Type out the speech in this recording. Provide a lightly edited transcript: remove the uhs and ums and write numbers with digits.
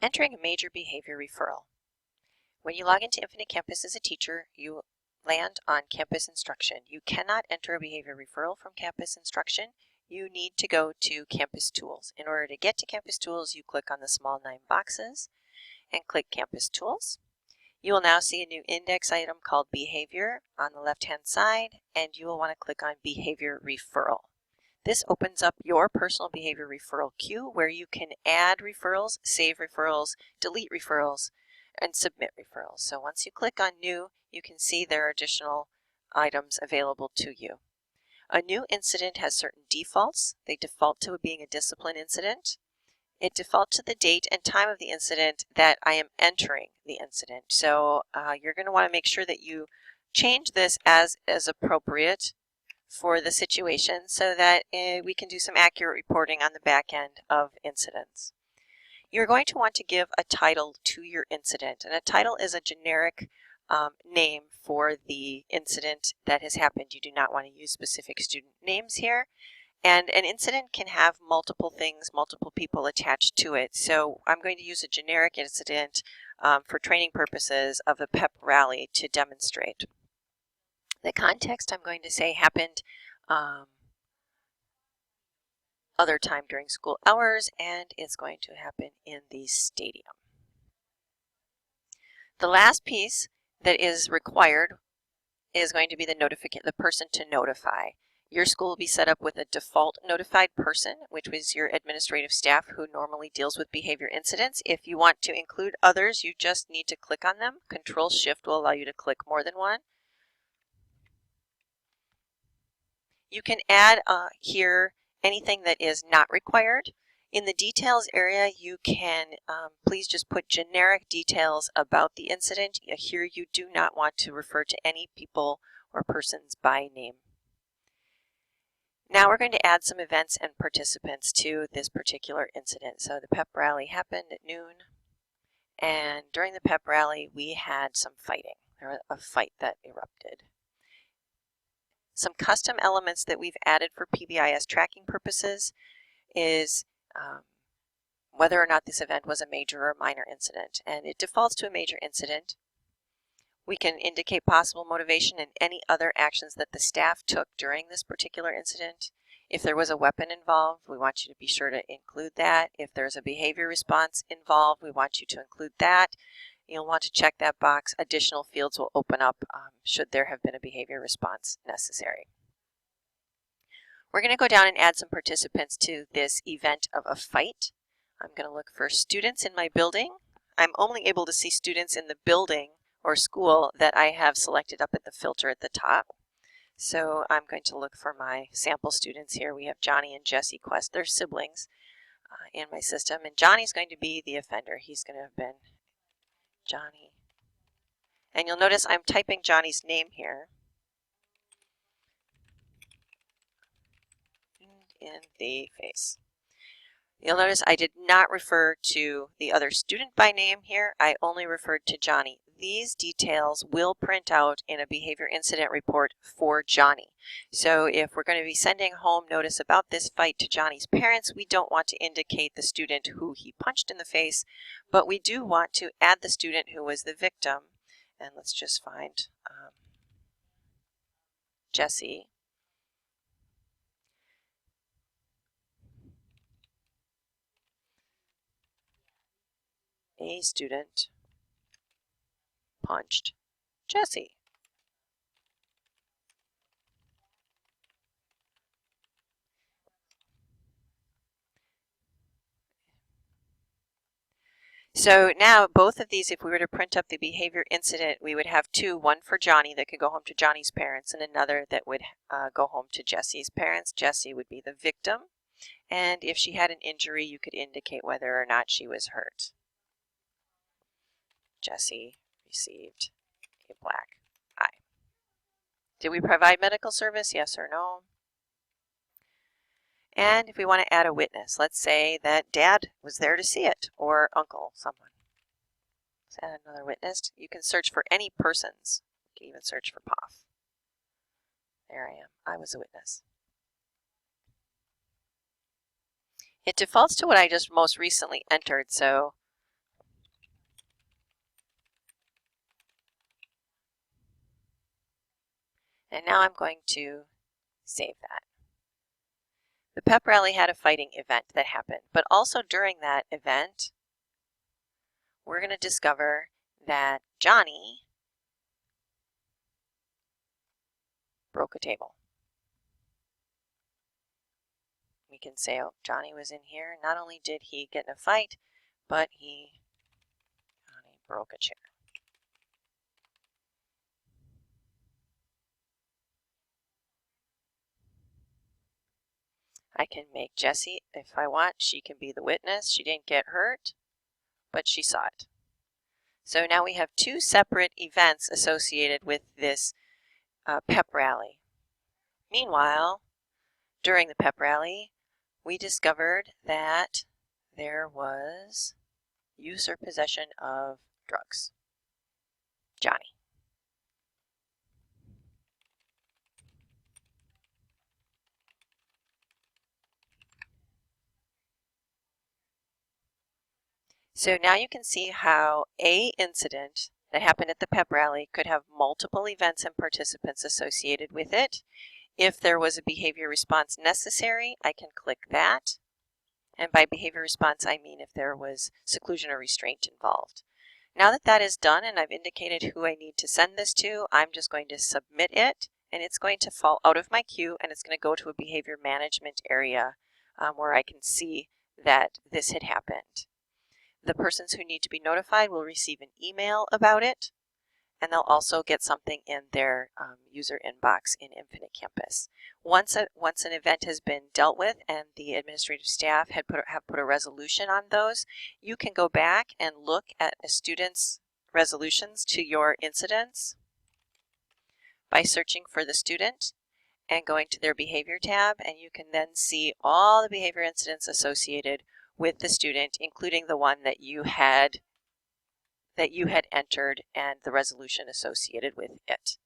Entering a major behavior referral. When you log into Infinite Campus as a teacher, you land on campus instruction. You cannot enter a behavior referral from campus instruction. You need to go to campus tools. In order to get to campus tools, you click on the small 9 boxes and click campus tools. You will now see a new index item called behavior on the left-hand side, and you will want to click on behavior referral. This opens up your personal behavior referral queue where you can add referrals, save referrals, delete referrals, and submit referrals. So once you click on new, you can see there are additional items available to you. A new incident has certain defaults. They default to being a discipline incident. It defaults to the date and time of the incident that I am entering the incident. So you're going to want to make sure that you change this as appropriate for the situation so that we can do some accurate reporting on the back end of incidents. You're going to want to give a title to your incident, and a title is a generic name for the incident that has happened. You do not want to use specific student names here, and an incident can have multiple things, multiple people attached to it. So I'm going to use a generic incident for training purposes of a pep rally to demonstrate. The context, I'm going to say, happened other time during school hours, and it's going to happen in the stadium. The last piece that is required is going to be the person to notify. Your school will be set up with a default notified person, which is your administrative staff who normally deals with behavior incidents. If you want to include others, you just need to click on them. Control-Shift will allow you to click more than one. You can add here anything that is not required. In the details area, you can please just put generic details about the incident. Here you do not want to refer to any people or persons by name. Now we're going to add some events and participants to this particular incident. So the pep rally happened at noon, and during the pep rally we had some fighting, or a fight that erupted. Some custom elements that we've added for PBIS tracking purposes is whether or not this event was a major or minor incident, and it defaults to a major incident. We can indicate possible motivation and any other actions that the staff took during this particular incident. If there was a weapon involved, we want you to be sure to include that. If there's a behavior response involved, we want you to include that. You'll want to check that box. Additional fields will open up should there have been a behavior response necessary. We're going to go down and add some participants to this event of a fight. I'm going to look for students in my building. I'm only able to see students in the building or school that I have selected up at the filter at the top. So I'm going to look for my sample students here. We have Johnny and Jesse Quest. They're siblings in my system, and Johnny's going to be the offender. He's going to have been Johnny. And you'll notice I'm typing Johnny's name here in the face. You'll notice I did not refer to the other student by name here. I only referred to Johnny. These details will print out in a behavior incident report for Johnny. So if we're going to be sending home notice about this fight to Johnny's parents, we don't want to indicate the student who he punched in the face, but we do want to add the student who was the victim. And let's just find Jesse. A student punched Jesse. So now both of these, if we were to print up the behavior incident, we would have two, one for Johnny that could go home to Johnny's parents and another that would go home to Jesse's parents. Jesse would be the victim, and if she had an injury, you could indicate whether or not she was hurt. Jesse received a black eye. Did we provide medical service? Yes or no? And if we want to add a witness, let's say that Dad was there to see it, or Uncle, someone. Let's add another witness. You can search for any persons. You can even search for POF. There I am. I was a witness. It defaults to what I just most recently entered, so And now I'm going to save that. The pep rally had a fighting event that happened, but also during that event, we're going to discover that Johnny broke a table. We can say, oh, Johnny was in here. Not only did he get in a fight, but Johnny broke a chair. I can make Jessie, if I want, she can be the witness. She didn't get hurt, but she saw it. So now we have two separate events associated with this pep rally. Meanwhile, during the pep rally, we discovered that there was use or possession of drugs. Johnny. So now you can see how a incident that happened at the pep rally could have multiple events and participants associated with it. If there was a behavior response necessary, I can click that. And by behavior response, I mean if there was seclusion or restraint involved. Now that that is done and I've indicated who I need to send this to, I'm just going to submit it, and it's going to fall out of my queue, and it's going to go to a behavior management area where I can see that this had happened. The persons who need to be notified will receive an email about it, and they'll also get something in their user inbox in Infinite Campus. Once an event has been dealt with and the administrative staff have put a resolution on those, you can go back and look at a student's resolutions to your incidents by searching for the student and going to their behavior tab, and you can then see all the behavior incidents associated with the student, including the one that you had entered and the resolution associated with it.